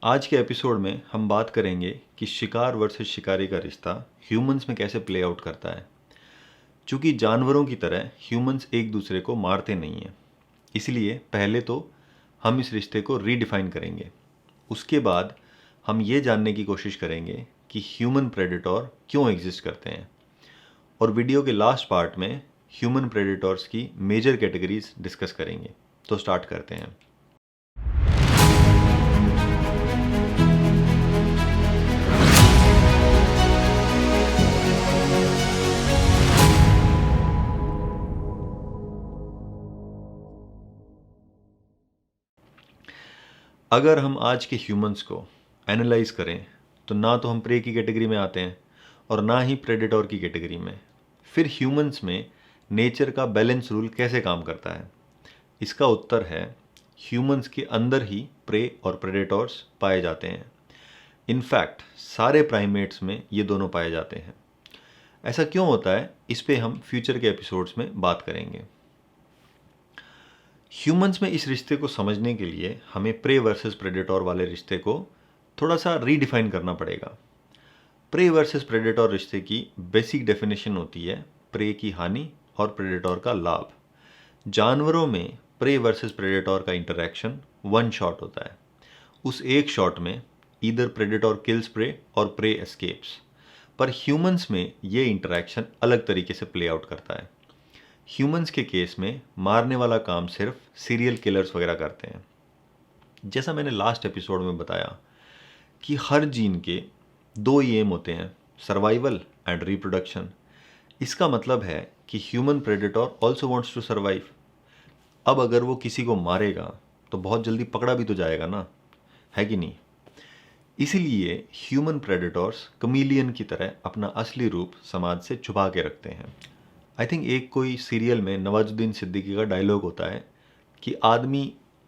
आज के एपिसोड में हम बात करेंगे कि शिकार वर्सेस शिकारी का रिश्ता ह्यूमंस में कैसे प्ले आउट करता है। चूंकि जानवरों की तरह ह्यूमंस एक दूसरे को मारते नहीं हैं, इसलिए पहले तो हम इस रिश्ते को रीडिफाइन करेंगे। उसके बाद हम ये जानने की कोशिश करेंगे कि ह्यूमन प्रेडेटर क्यों एग्जिस्ट करते हैं, और वीडियो के लास्ट पार्ट में ह्यूमन प्रेडेटर्स की मेजर कैटेगरीज डिस्कस करेंगे। तो स्टार्ट करते हैं। अगर हम आज के ह्यूमंस को एनालाइज करें तो ना तो हम प्रे की कैटेगरी में आते हैं और ना ही प्रेडेटर की कैटेगरी में। फिर ह्यूमंस में नेचर का बैलेंस रूल कैसे काम करता है? इसका उत्तर है ह्यूमंस के अंदर ही प्रे और प्रेडेटर्स पाए जाते हैं। इनफैक्ट सारे प्राइमेट्स में ये दोनों पाए जाते हैं। ऐसा क्यों होता है, इस पे हम फ्यूचर के एपिसोड्स में बात करेंगे। ह्यूमंस में इस रिश्ते को समझने के लिए हमें प्रे वर्सेस प्रेडेटर वाले रिश्ते को थोड़ा सा रीडिफाइन करना पड़ेगा। प्रे वर्सेस प्रेडेटर रिश्ते की बेसिक डेफिनेशन होती है प्रे की हानि और प्रेडेटर का लाभ। जानवरों में प्रे वर्सेस प्रेडेटर का इंटरैक्शन वन शॉट होता है। उस एक शॉट में ईदर प्रेडेटर किल्स प्रे और प्रे एस्केप्स। पर ह्यूमंस में ये इंटरैक्शन अलग तरीके से प्ले आउट करता है। ह्यूमंस के केस में मारने वाला काम सिर्फ सीरियल किलर्स वगैरह करते हैं। जैसा मैंने लास्ट एपिसोड में बताया कि हर जीन के दो ही एम होते हैं, सर्वाइवल एंड रिप्रोडक्शन। इसका मतलब है कि human predator also wants to survive. अब अगर वो किसी को मारेगा तो बहुत जल्दी पकड़ा भी तो जाएगा ना, है कि नहीं? इसीलिए ह्यूमन प्रेडेटर्स कमीलियन की तरह अपना असली रूप समाज से छुपा के रखते हैं। आई थिंक एक कोई सीरियल में नवाजुद्दीन सिद्दीकी का डायलॉग होता है कि आदमी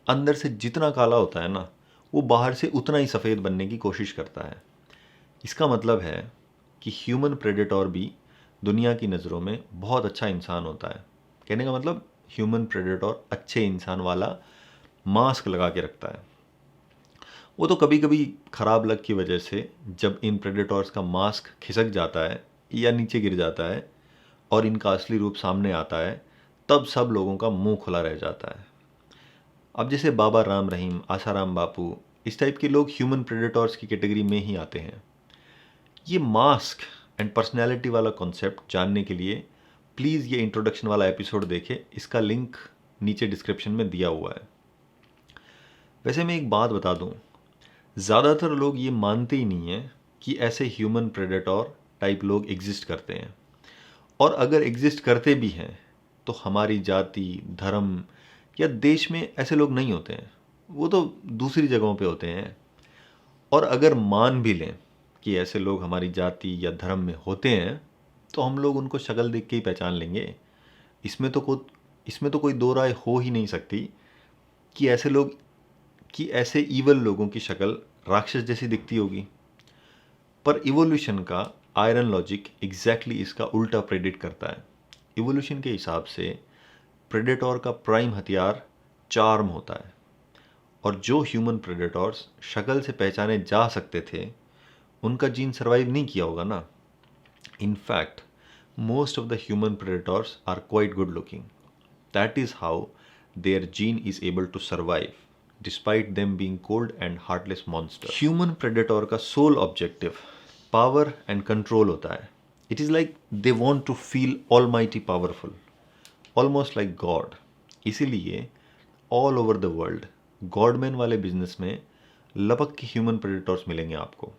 अंदर से जितना काला होता है ना, वो बाहर से उतना ही सफ़ेद बनने की कोशिश करता है। इसका मतलब है कि ह्यूमन प्रेडेटर भी दुनिया की नज़रों में बहुत अच्छा इंसान होता है। कहने का मतलब ह्यूमन प्रेडेटर अच्छे इंसान वाला मास्क लगा के रखता है। वो तो कभी कभी ख़राब लक की वजह से जब इन प्रेडेटर्स का मास्क खिसक जाता है या नीचे गिर जाता है और इनका असली रूप सामने आता है, तब सब लोगों का मुंह खुला रह जाता है। अब जैसे बाबा राम रहीम, आसाराम बापू, इस टाइप के लोग ह्यूमन प्रेडेटर्स की कैटेगरी में ही आते हैं। ये मास्क एंड पर्सनैलिटी वाला कॉन्सेप्ट जानने के लिए प्लीज़ ये इंट्रोडक्शन वाला एपिसोड देखें। इसका लिंक नीचे डिस्क्रिप्शन में दिया हुआ है। वैसे मैं एक बात बता दूं, ज़्यादातर लोग ये मानते ही नहीं हैं कि ऐसे ह्यूमन प्रेडेटर टाइप लोग एग्जिस्ट करते हैं, और अगर एग्जिस्ट करते भी हैं तो हमारी जाति, धर्म या देश में ऐसे लोग नहीं होते हैं। वो तो दूसरी जगहों पे होते हैं। और अगर मान भी लें कि ऐसे लोग हमारी जाति या धर्म में होते हैं, तो हम लोग उनको शक्ल देख के ही पहचान लेंगे। इसमें तो कोई दो राय हो ही नहीं सकती कि ऐसे ईवल लोगों की शक्ल राक्षस जैसी दिखती होगी। पर इवोल्यूशन का आयरन लॉजिक एग्जैक्टली इसका उल्टा प्रेडिक्ट करता है। इवोल्यूशन के हिसाब से प्रेडेटर का प्राइम हथियार चार्म होता है, और जो ह्यूमन प्रेडेटर्स शक्ल से पहचाने जा सकते थे, उनका जीन सर्वाइव नहीं किया होगा ना। In fact most of the human predators are quite good looking. That is how their gene is able to survive despite them being cold and heartless monster. Human predator का sole objective power and control होता है। It is like they want to feel almighty powerful, almost like God. इसीलिए all over the world godman वाले business में लपक के human predators मिलेंगे आपको,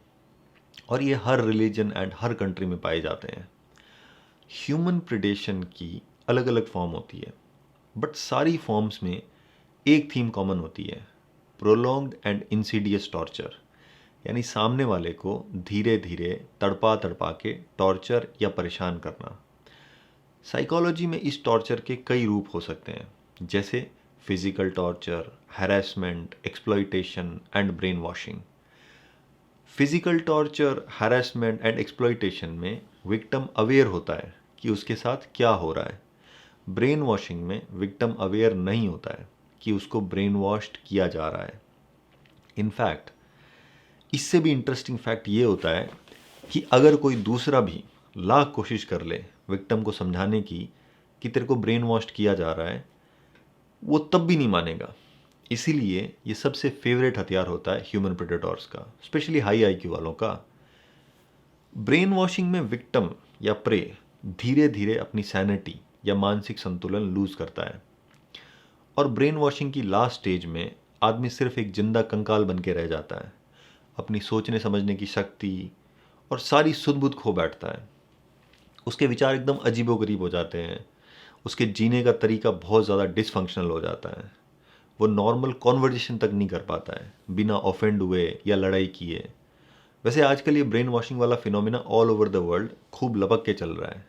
और ये हर रिलीजन एंड हर कंट्री में पाए जाते हैं। ह्यूमन प्रेडेशन की अलग अलग फॉर्म होती है, बट सारी फॉर्म्स में एक थीम कॉमन होती है, प्रोलॉन्ग्ड एंड इंसीडियस टॉर्चर। यानी सामने वाले को धीरे धीरे तड़पा तड़पा के टॉर्चर या परेशान करना। साइकोलॉजी में इस टॉर्चर के कई रूप हो सकते हैं, जैसे physical torture, harassment, exploitation and brain washing. Physical torture, harassment and exploitation में विक्टिम अवेयर होता है कि उसके साथ क्या हो रहा है। ब्रेन वॉशिंग में विक्टिम अवेयर नहीं होता है कि उसको ब्रेन वॉश्ड किया जा रहा है। इनफैक्ट इससे भी इंटरेस्टिंग फैक्ट ये होता है कि अगर कोई दूसरा भी लाख कोशिश कर ले विक्टिम को समझाने की कि तेरे को ब्रेन वॉश किया जा रहा है, वो तब भी नहीं मानेगा। इसीलिए ये सबसे फेवरेट हथियार होता है ह्यूमन प्रेडेटर्स का, स्पेशली हाई आईक्यू वालों का। ब्रेन वॉशिंग में विक्टिम या प्रे धीरे धीरे अपनी सैनिटी या मानसिक संतुलन लूज करता है, और ब्रेन वॉशिंग की लास्ट स्टेज में आदमी सिर्फ एक जिंदा कंकाल बन के रह जाता है। अपनी सोचने समझने की शक्ति और सारी सुध बुध खो बैठता है। उसके विचार एकदम अजीबोगरीब हो जाते हैं। उसके जीने का तरीका बहुत ज़्यादा डिसफंक्शनल हो जाता है। वो नॉर्मल कॉन्वर्जेशन तक नहीं कर पाता है बिना ऑफेंड हुए या लड़ाई किए। वैसे आजकल ये ब्रेन वॉशिंग वाला phenomena all over the world खूब लपक के चल रहा है।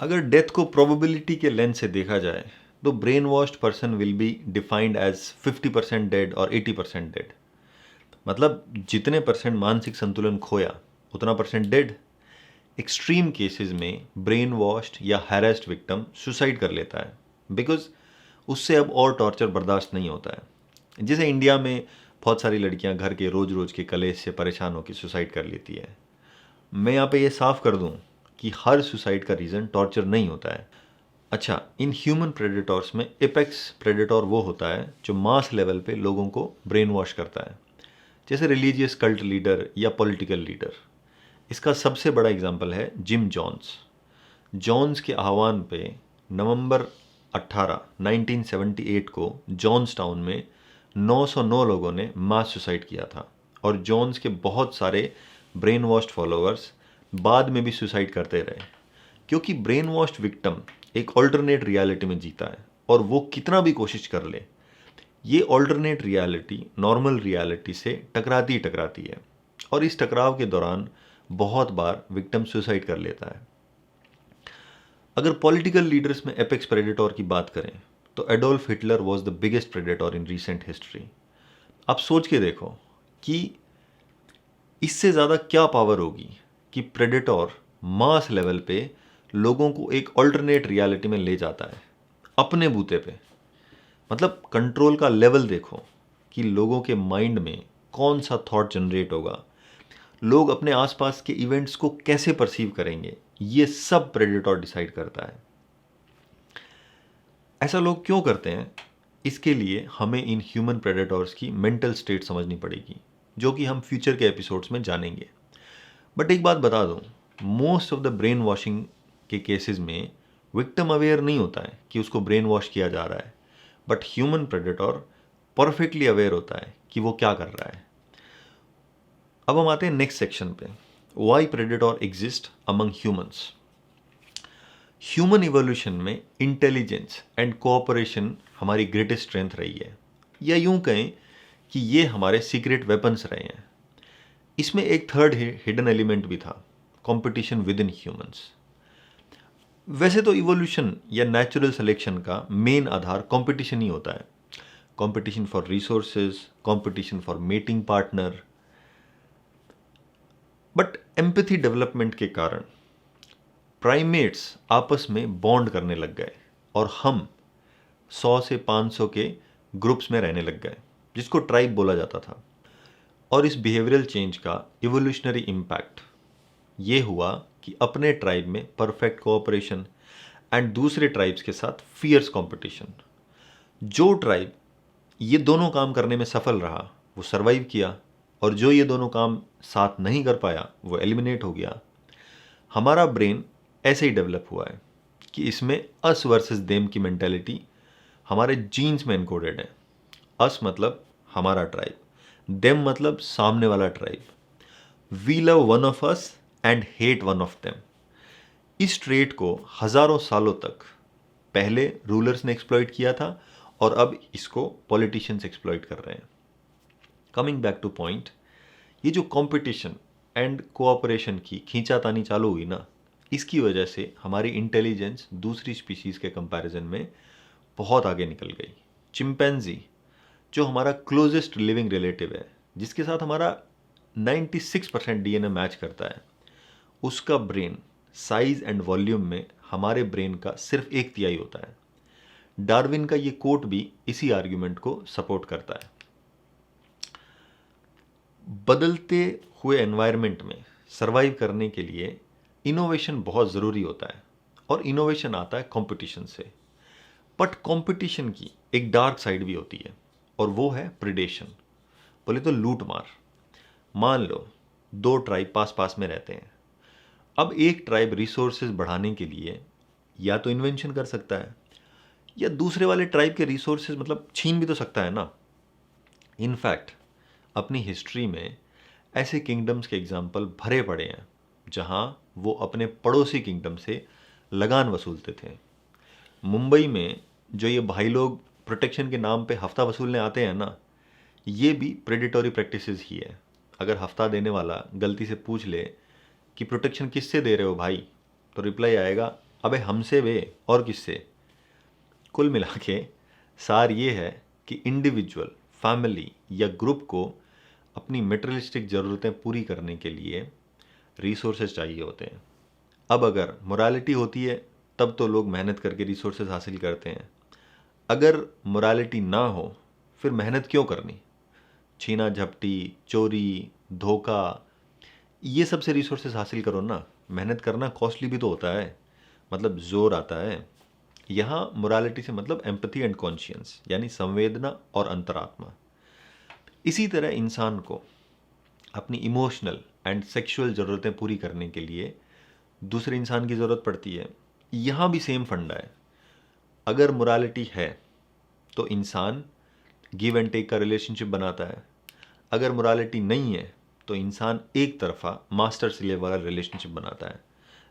अगर डेथ को प्रोबेबिलिटी के लेंस से देखा जाए तो brain washed person will be defined as 50% dead और 80% डेड। मतलब जितने परसेंट मानसिक संतुलन खोया उतना परसेंट डेड। एक्सट्रीम केसेस में ब्रेन वॉश्ड या हैरेस्ड विक्टिम सुसाइड कर लेता है बिकॉज उससे अब और टॉर्चर बर्दाश्त नहीं होता है। जैसे इंडिया में बहुत सारी लड़कियां घर के रोज रोज के कलेश से परेशान होकर सुसाइड कर लेती है। मैं यहाँ पे ये साफ कर दूं कि हर सुसाइड का रीज़न टॉर्चर नहीं होता है। अच्छा, इन ह्यूमन प्रेडेटर्स में एपेक्स प्रेडेटर वो होता है जो मास लेवल पे लोगों को ब्रेन वॉश करता है, जैसे रिलीजियस कल्ट लीडर या पॉलिटिकल लीडर। इसका सबसे बड़ा एग्जाम्पल है जिम जॉन्स। जॉन्स के आह्वान पे नवंबर 18, 1978 को जॉन्स टाउन में 909 लोगों ने मास सुसाइड किया था, और जॉन्स के बहुत सारे ब्रेन वॉश्ड फॉलोअर्स बाद में भी सुसाइड करते रहे, क्योंकि ब्रेन वॉश्ड विक्टिम एक ऑल्टरनेट रियलिटी में जीता है, और वो कितना भी कोशिश कर ले ये ऑल्टरनेट रियलिटी नॉर्मल रियलिटी से टकराती है, और इस टकराव के दौरान बहुत बार विक्टिम सुसाइड कर लेता है। अगर पॉलिटिकल लीडर्स में एपेक्स प्रेडेटर की बात करें तो Adolf Hitler was the biggest predator in recent history. आप सोच के देखो कि इससे ज़्यादा क्या पावर होगी कि प्रेडेटर मास लेवल पे लोगों को एक ऑल्टरनेट रियलिटी में ले जाता है अपने बूते पे। मतलब कंट्रोल का लेवल देखो कि लोगों के माइंड में कौन सा थॉट जनरेट होगा, लोग अपने आसपास के इवेंट्स को कैसे परसीव करेंगे, ये सब प्रेडेटर डिसाइड करता है। ऐसा लोग क्यों करते हैं, इसके लिए हमें इन ह्यूमन प्रेडेटर्स की मेंटल स्टेट समझनी पड़ेगी, जो कि हम फ्यूचर के एपिसोड्स में जानेंगे। बट एक बात बता दूं, most of the brain washing के केसेस में विक्टिम अवेयर नहीं होता है कि उसको ब्रेन वॉश किया जा रहा है, but human predator perfectly aware होता है कि वो क्या कर रहा है। अब हम आते हैं नेक्स्ट सेक्शन पे, why predator exist among humans. Human evolution में इंटेलिजेंस एंड कोऑपरेशन हमारी ग्रेटेस्ट स्ट्रेंथ रही है, या यूं कहें कि ये हमारे सीक्रेट वेपन्स रहे हैं। इसमें एक थर्ड हिडन एलिमेंट भी था, कंपटीशन विद इन ह्यूमंस। वैसे तो इवोल्यूशन या नेचुरल सिलेक्शन का मेन आधार कंपटीशन ही होता है। Competition for resources, competition for mating partner. But empathy development के कारण प्राइमेट्स आपस में बॉन्ड करने लग गए, और हम 100 से 500 के ग्रुप्स में रहने लग गए, जिसको ट्राइब बोला जाता था। और इस बिहेवियरल चेंज का इवोल्यूशनरी इम्पैक्ट ये हुआ कि अपने ट्राइब में परफेक्ट कोऑपरेशन एंड दूसरे ट्राइब्स के साथ फियर्स कंपटीशन। जो ट्राइब ये दोनों काम करने में सफल रहा वो सरवाइव किया, और जो ये दोनों काम साथ नहीं कर पाया वो एलिमिनेट हो गया। हमारा ब्रेन ऐसे ही डेवलप हुआ है कि इसमें अस वर्सेस देम की मेंटेलिटी हमारे जीन्स में इनकोडेड है। अस मतलब हमारा ट्राइब, देम मतलब सामने वाला tribe. We love one of us and hate one of them. इस ट्रेट को हजारों सालों तक पहले रूलर्स ने एक्सप्लॉइट किया था, और अब इसको पॉलिटिशियंस एक्सप्लॉइट कर रहे हैं। कमिंग बैक टू पॉइंट, ये जो कंपटीशन एंड कोऑपरेशन की खींचातानी चालू हुई ना, इसकी वजह से हमारी इंटेलिजेंस दूसरी स्पीशीज के कंपैरिजन में बहुत आगे निकल गई। चिंपैंजी जो हमारा क्लोजेस्ट लिविंग रिलेटिव है, जिसके साथ हमारा 96% डीएनए मैच करता है, उसका ब्रेन साइज एंड वॉल्यूम में हमारे ब्रेन का सिर्फ 1/3 होता है। डार्विन का ये कोट भी इसी आर्ग्यूमेंट को सपोर्ट करता है। बदलते हुए एनवायरनमेंट में सरवाइव करने के लिए इनोवेशन बहुत ज़रूरी होता है, और इनोवेशन आता है कंपटीशन से। बट कंपटीशन की एक डार्क साइड भी होती है, और वो है प्रिडेशन, बोले तो लूट मार। मान लो दो ट्राइब पास पास में रहते हैं। अब एक ट्राइब रिसोर्सेज बढ़ाने के लिए या तो इन्वेंशन कर सकता है, या दूसरे वाले ट्राइब के रिसोर्सेज मतलब छीन भी तो सकता है ना। इनफैक्ट अपनी हिस्ट्री में ऐसे किंगडम्स के एग्जाम्पल भरे पड़े हैं जहां वो अपने पड़ोसी किंगडम से लगान वसूलते थे। मुंबई में जो ये भाई लोग प्रोटेक्शन के नाम पे हफ्ता वसूलने आते हैं ना, ये भी प्रेडिटोरी प्रैक्टिसेस ही है। अगर हफ्ता देने वाला गलती से पूछ ले कि प्रोटेक्शन किससे दे रहे हो भाई, तो रिप्लाई आएगा, अबे हमसे बे, और किससे। कुल मिला के सार ये है कि इंडिविजुअल, फैमिली या ग्रुप को अपनी मटेरियलिस्टिक ज़रूरतें पूरी करने के लिए रिसोर्सेज चाहिए होते हैं। अब अगर मोरालिटी होती है तब तो लोग मेहनत करके रिसोर्सेज हासिल करते हैं। अगर मोरालिटी ना हो फिर मेहनत क्यों करनी। छीना झपटी, चोरी, धोखा, ये सब से रिसोर्सेज हासिल करो ना। मेहनत करना कॉस्टली भी तो होता है, मतलब जोर आता है। यहाँ मोरालिटी से मतलब एम्पैथी एंड कॉन्शियंस, यानी संवेदना और अंतरात्मा। इसी तरह इंसान को अपनी इमोशनल एंड सेक्सुअल ज़रूरतें पूरी करने के लिए दूसरे इंसान की ज़रूरत पड़ती है। यहाँ भी सेम फंडा है। अगर मोरालिटी है तो इंसान गिव एंड टेक का रिलेशनशिप बनाता है। अगर मोरालिटी नहीं है तो इंसान एक तरफा मास्टर स्लेव वाला रिलेशनशिप बनाता है,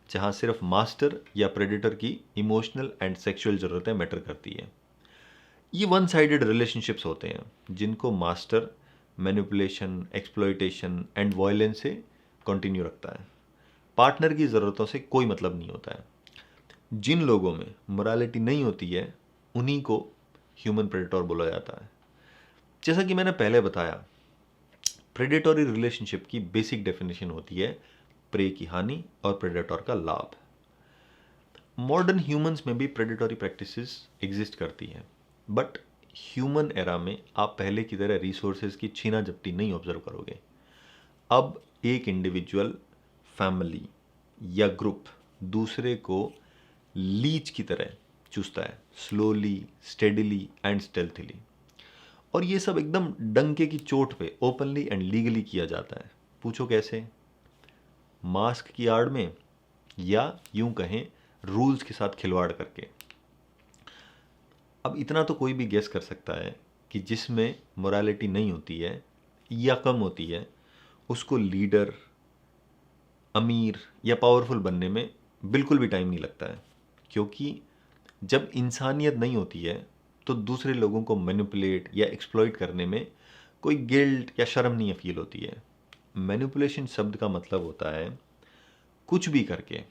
जहाँ सिर्फ मास्टर या प्रेडेटर की इमोशनल एंड सेक्सुअल ज़रूरतें मैटर करती है। ये वन साइडेड रिलेशनशिप्स होते हैं जिनको master manipulation, exploitation and violence से कंटिन्यू रखता है। पार्टनर की ज़रूरतों से कोई मतलब नहीं होता है। जिन लोगों में मोरालिटी नहीं होती है उन्हीं को ह्यूमन प्रेडेटर बोला जाता है। जैसा कि मैंने पहले बताया, प्रेडेटोरी रिलेशनशिप की बेसिक डेफिनेशन होती है प्रे की हानि और प्रेडेटर का लाभ। मॉडर्न ह्यूमंस में भी प्रेडेटोरी प्रैक्टिसेस एग्जिस्ट करती हैं, बट ह्यूमन एरा में आप पहले की तरह रिसोर्सेज की छीना झपटी नहीं ऑब्जर्व करोगे। अब एक इंडिविजुअल, फैमिली या ग्रुप दूसरे को लीच की तरह चूसता है, स्लोली, स्टेडिली एंड स्टेल्थीली। और ये सब एकदम डंके की चोट पे ओपनली एंड लीगली किया जाता है। पूछो कैसे? मास्क की आड़ में, या यूं कहें रूल्स के साथ खिलवाड़ करके। अब इतना तो कोई भी गेस कर सकता है कि जिसमें मोरालिटी नहीं होती है या कम होती है, उसको लीडर, अमीर या पावरफुल बनने में बिल्कुल भी टाइम नहीं लगता है। क्योंकि जब इंसानियत नहीं होती है तो दूसरे लोगों को मैनिपुलेट या एक्सप्लॉइट करने में कोई गिल्ट या शर्म नहीं फील होती है। मैनिपुलेशन शब्द का मतलब होता है कुछ भी करके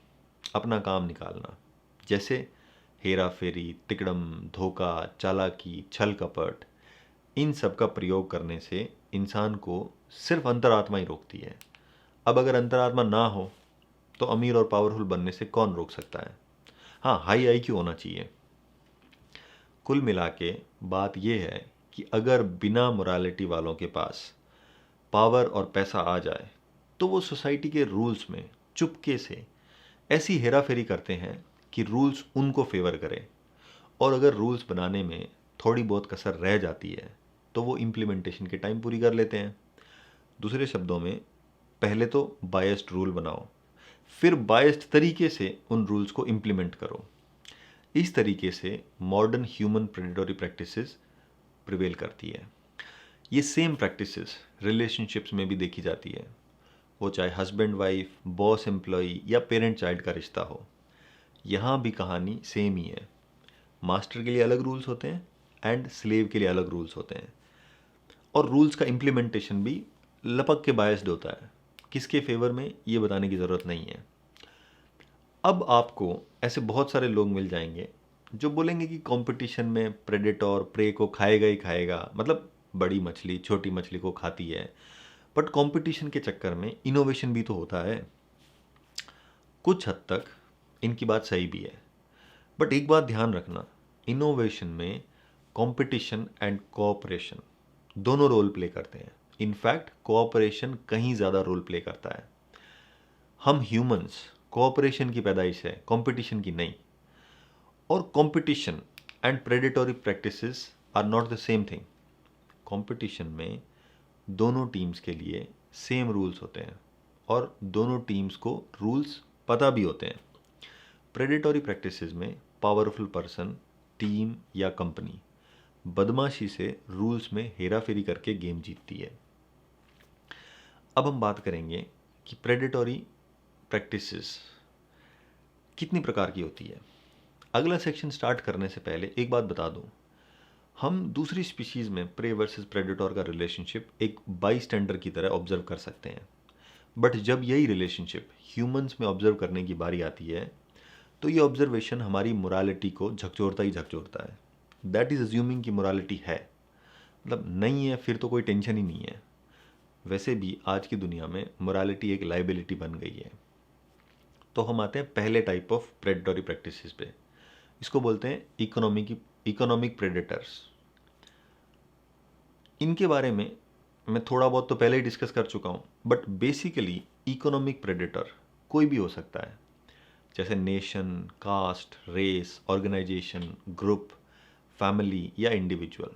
अपना काम निकालना, जैसे हेरा फेरी, तिकड़म, धोखा, चालाकी, छल कपट। इन सब का प्रयोग करने से इंसान को सिर्फ अंतरात्मा ही रोकती है। अब अगर अंतरात्मा ना हो तो अमीर और पावरफुल बनने से कौन रोक सकता है? हाँ, हाई आईक्यू होना चाहिए। कुल मिला के बात यह है कि अगर बिना मोरालिटी वालों के पास पावर और पैसा आ जाए तो वो सोसाइटी के रूल्स में चुपके से ऐसी हेराफेरी करते हैं कि रूल्स उनको फेवर करे, और अगर रूल्स बनाने में थोड़ी बहुत कसर रह जाती है तो वो इम्प्लीमेंटेशन के टाइम पूरी कर लेते हैं। दूसरे शब्दों में, पहले तो बायस्ड रूल बनाओ, फिर बायस्ड तरीके से उन रूल्स को इम्प्लीमेंट करो। इस तरीके से modern human predatory practices prevail करती है। ये सेम प्रैक्टिसेस रिलेशनशिप्स में भी देखी जाती है, वो चाहे हस्बैंड वाइफ, बॉस एम्प्लॉय या पेरेंट चाइल्ड का रिश्ता हो। यहाँ भी कहानी सेम ही है। मास्टर के लिए अलग रूल्स होते हैं एंड स्लेव के लिए अलग रूल्स होते हैं, और रूल्स का इम्प्लीमेंटेशन भी लपक के बायस्ड होता है। किसके फेवर में, ये बताने की ज़रूरत नहीं है। अब आपको ऐसे बहुत सारे लोग मिल जाएंगे जो बोलेंगे कि कंपटीशन में प्रेडेटर प्रे को खाएगा ही खाएगा, मतलब बड़ी मछली छोटी मछली को खाती है। बट कंपटीशन के चक्कर में इनोवेशन भी तो होता है। कुछ हद तक इनकी बात सही भी है, बट एक बात ध्यान रखना, इनोवेशन में कंपटीशन एंड कोऑपरेशन दोनों रोल प्ले करते हैं। इनफैक्ट कोऑपरेशन कहीं ज़्यादा रोल प्ले करता है। हम ह्यूमंस कोऑपरेशन की पैदाइश है, कंपटीशन की नहीं। और competition and predatory practices are not the same thing. Competition में दोनों टीम्स के लिए सेम रूल्स होते हैं और दोनों टीम्स को रूल्स पता भी होते हैं। प्रेडेटरी प्रैक्टिसेस में पावरफुल पर्सन, टीम या कंपनी बदमाशी से रूल्स में हेराफेरी करके गेम जीतती है। अब हम बात करेंगे कि प्रेडेटरी प्रैक्टिसेस कितनी प्रकार की होती है। अगला सेक्शन स्टार्ट करने से पहले एक बात बता दूं, हम दूसरी स्पीशीज में प्रे वर्सेस प्रेडेटर का रिलेशनशिप एक बाई स्टैंडर की तरह ऑब्जर्व कर सकते हैं। बट जब यही रिलेशनशिप ह्यूमंस में ऑब्जर्व करने की बारी आती है तो ये ऑब्जर्वेशन हमारी मोरालिटी को झकझोरता ही झकझोरता है। दैट इज़ अज्यूमिंग कि मोरालिटी है, मतलब नहीं है फिर तो कोई टेंशन ही नहीं है। वैसे भी आज की दुनिया में मोरालिटी एक लाइबिलिटी बन गई है। तो हम आते हैं पहले टाइप ऑफ प्रेडेटरी प्रैक्टिसेस पे। इसको बोलते हैं इकोनॉमिक प्रेडेटर्स। इनके बारे में मैं थोड़ा बहुत तो पहले ही डिस्कस कर चुका हूँ, बट बेसिकली इकोनॉमिक प्रेडेटर कोई भी हो सकता है, जैसे nation, caste, race, organization, group, family या individual.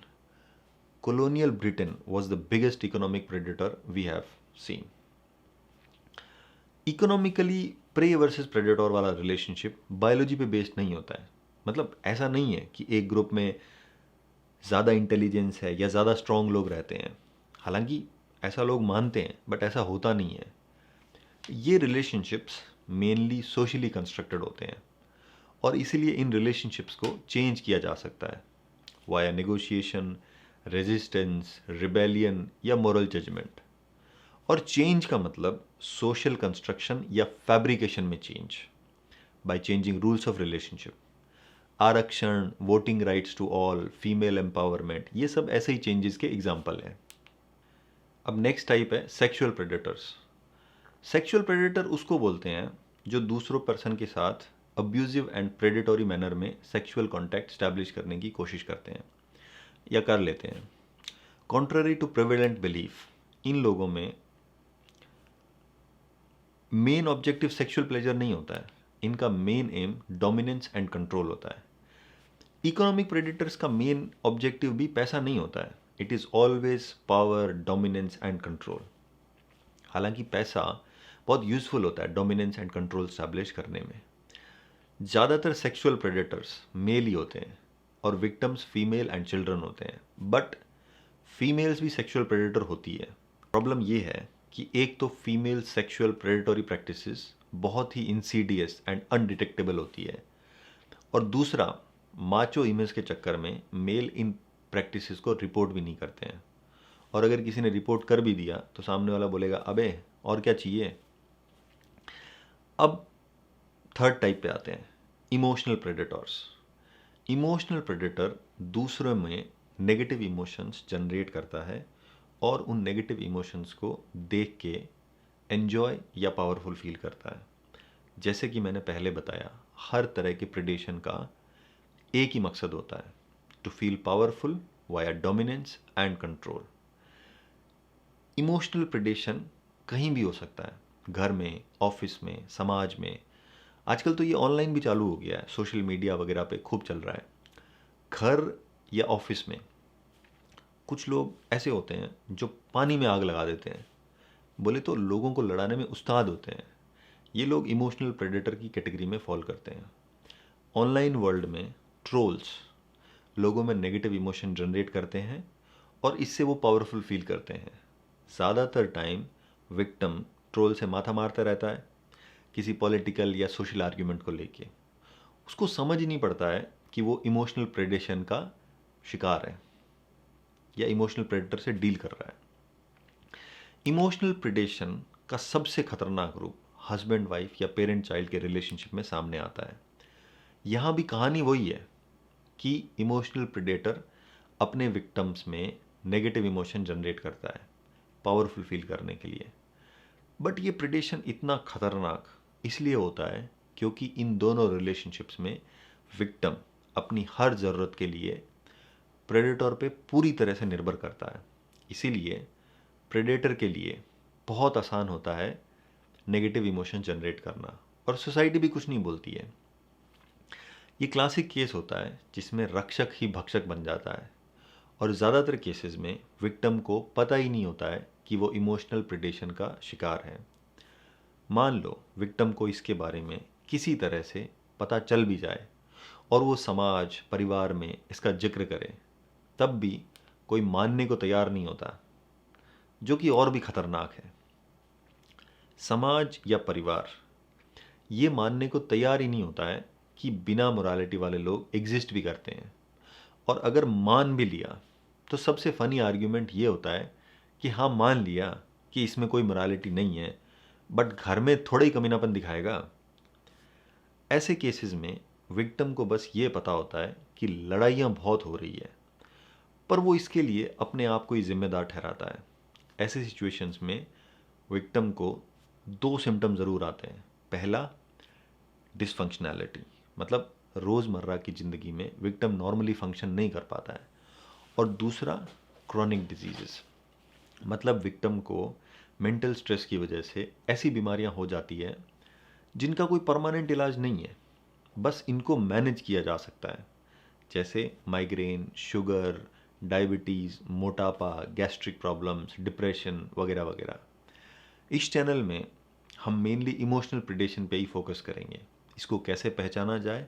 colonial Britain was the biggest economic predator we have seen. Economically prey versus predator वाला रिलेशनशिप बायोलॉजी पे बेस्ड नहीं होता है। मतलब ऐसा नहीं है कि एक ग्रुप में ज़्यादा इंटेलिजेंस है या ज़्यादा स्ट्रॉन्ग लोग रहते हैं। हालांकि ऐसा लोग मानते हैं, बट ऐसा होता नहीं है। ये रिलेशनशिप्स मेनली सोशली कंस्ट्रक्टेड होते हैं और इसीलिए इन रिलेशनशिप्स को चेंज किया जा सकता है वाया नेगोशिएशन, रेजिस्टेंस, रिबेलियन या मोरल जजमेंट। और चेंज का मतलब सोशल कंस्ट्रक्शन या फैब्रिकेशन में change by changing rules of relationship. आरक्षण, voting rights to all, female empowerment, ये सब ऐसे ही चेंजेस के एग्जाम्पल हैं। अब नेक्स्ट टाइप है सेक्सुअल प्रेडेटर्स। सेक्सुअल प्रेडेटर उसको बोलते हैं जो दूसरों पर्सन के साथ अब्यूजिव एंड प्रेडेटरी मैनर में सेक्सुअल कॉन्टैक्ट स्टैब्लिश करने की कोशिश करते हैं या कर लेते हैं। कॉन्ट्ररी टू प्रिवेलेंट बिलीफ, इन लोगों में मेन ऑब्जेक्टिव सेक्सुअल प्लेजर नहीं होता है। इनका main M dominance and control होता है। इकोनॉमिक प्रेडेटर्स का मेन ऑब्जेक्टिव भी पैसा नहीं होता है। It is always power, dominance and control. हालांकि पैसा बहुत यूजफुल होता है डोमिनेंस एंड कंट्रोल स्टैब्लिश करने में। ज़्यादातर सेक्सुअल प्रेडेटर्स मेल ही होते हैं और विक्टिम्स फीमेल एंड चिल्ड्रन होते हैं, बट फीमेल्स भी सेक्सुअल प्रेडेटर होती है। प्रॉब्लम ये है कि एक तो फीमेल सेक्सुअल प्रेडेटरी प्रैक्टिसेस बहुत ही इंसीडियस एंड अनडिटेक्टेबल होती है, और दूसरा माचो इमेज के चक्कर में मेल इन प्रैक्टिसेस को रिपोर्ट भी नहीं करते हैं। और अगर किसी ने रिपोर्ट कर भी दिया तो सामने वाला बोलेगा अबे और क्या चाहिए। अब थर्ड टाइप पे आते हैं, इमोशनल प्रेडेटर्स। इमोशनल प्रेडेटर दूसरों में नेगेटिव इमोशंस जनरेट करता है और उन नेगेटिव इमोशंस को देख के एन्जॉय या पावरफुल फील करता है। जैसे कि मैंने पहले बताया, हर तरह के प्रेडेशन का एक ही मकसद होता है, to feel powerful via dominance and control. Emotional predation कहीं भी हो सकता है, घर में, ऑफिस में, समाज में। आजकल तो ये ऑनलाइन भी चालू हो गया है, सोशल मीडिया वगैरह पे खूब चल रहा है। घर या ऑफिस में कुछ लोग ऐसे होते हैं जो पानी में आग लगा देते हैं, बोले तो लोगों को लड़ाने में उस्ताद होते हैं। ये लोग इमोशनल प्रेडेटर की कैटेगरी में फॉल करते हैं। ऑनलाइन वर्ल्ड में ट्रोल्स लोगों में नेगेटिव इमोशन जनरेट करते हैं और इससे वो पावरफुल फील करते हैं। ज़्यादातर टाइम विक्टिम ट्रोल से माथा मारता रहता है किसी पॉलिटिकल या सोशल आर्ग्यूमेंट को लेके। उसको समझ ही नहीं पड़ता है कि वो इमोशनल प्रेडेशन का शिकार है या इमोशनल प्रेडेटर से डील कर रहा है। इमोशनल प्रेडेशन का सबसे खतरनाक रूप हस्बैंड वाइफ या पेरेंट चाइल्ड के रिलेशनशिप में सामने आता है। यहाँ भी कहानी वही है कि इमोशनल प्रेडेटर अपने विक्टिम्स में नेगेटिव इमोशन जनरेट करता है पावरफुल फील करने के लिए। बट ये प्रेडेशन इतना खतरनाक इसलिए होता है क्योंकि इन दोनों रिलेशनशिप्स में विक्टिम अपनी हर ज़रूरत के लिए प्रेडेटर पे पूरी तरह से निर्भर करता है। इसीलिए प्रेडेटर के लिए बहुत आसान होता है नेगेटिव इमोशन जनरेट करना, और सोसाइटी भी कुछ नहीं बोलती है। ये क्लासिक केस होता है जिसमें रक्षक ही भक्षक बन जाता है, और ज़्यादातर केसेस में विक्टिम को पता ही नहीं होता है कि वो इमोशनल प्रेडेशन का शिकार है। मान लो विक्टिम को इसके बारे में किसी तरह से पता चल भी जाए और वो समाज परिवार में इसका जिक्र करे, तब भी कोई मानने को तैयार नहीं होता, जो कि और भी खतरनाक है। समाज या परिवार ये मानने को तैयार ही नहीं होता है कि बिना मोरालिटी वाले लोग एग्जिस्ट भी करते हैं, और अगर मान भी लिया तो सबसे फनी आर्ग्यूमेंट ये होता है कि हाँ मान लिया कि इसमें कोई मोरालिटी नहीं है, बट घर में थोड़ा ही कमीनापन दिखाएगा। ऐसे केसेस में विक्टिम को बस ये पता होता है कि लड़ाइयाँ बहुत हो रही है, पर वो इसके लिए अपने आप को ही जिम्मेदार ठहराता है। ऐसे सिचुएशंस में विक्टिम को दो सिम्टम ज़रूर आते हैं। पहला, डिसफंक्शनैलिटी, मतलब रोज़मर्रा की ज़िंदगी में विक्टिम नॉर्मली फंक्शन नहीं कर पाता है। और दूसरा, क्रॉनिक डिजीज़ेस, मतलब विक्टिम को मेंटल स्ट्रेस की वजह से ऐसी बीमारियां हो जाती है जिनका कोई परमानेंट इलाज नहीं है, बस इनको मैनेज किया जा सकता है, जैसे माइग्रेन, शुगर, डायबिटीज़, मोटापा, गैस्ट्रिक प्रॉब्लम्स, डिप्रेशन वगैरह वगैरह। इस चैनल में हम मेनली इमोशनल प्रेडेशन पे ही फोकस करेंगे। इसको कैसे पहचाना जाए,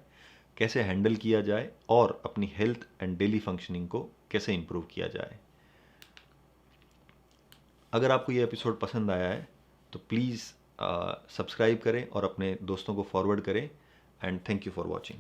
कैसे हैंडल किया जाए, और अपनी हेल्थ एंड डेली फंक्शनिंग को कैसे इम्प्रूव किया जाए। अगर आपको ये एपिसोड पसंद आया है तो प्लीज़ सब्सक्राइब करें और अपने दोस्तों को फॉरवर्ड करें, and thank you for watching.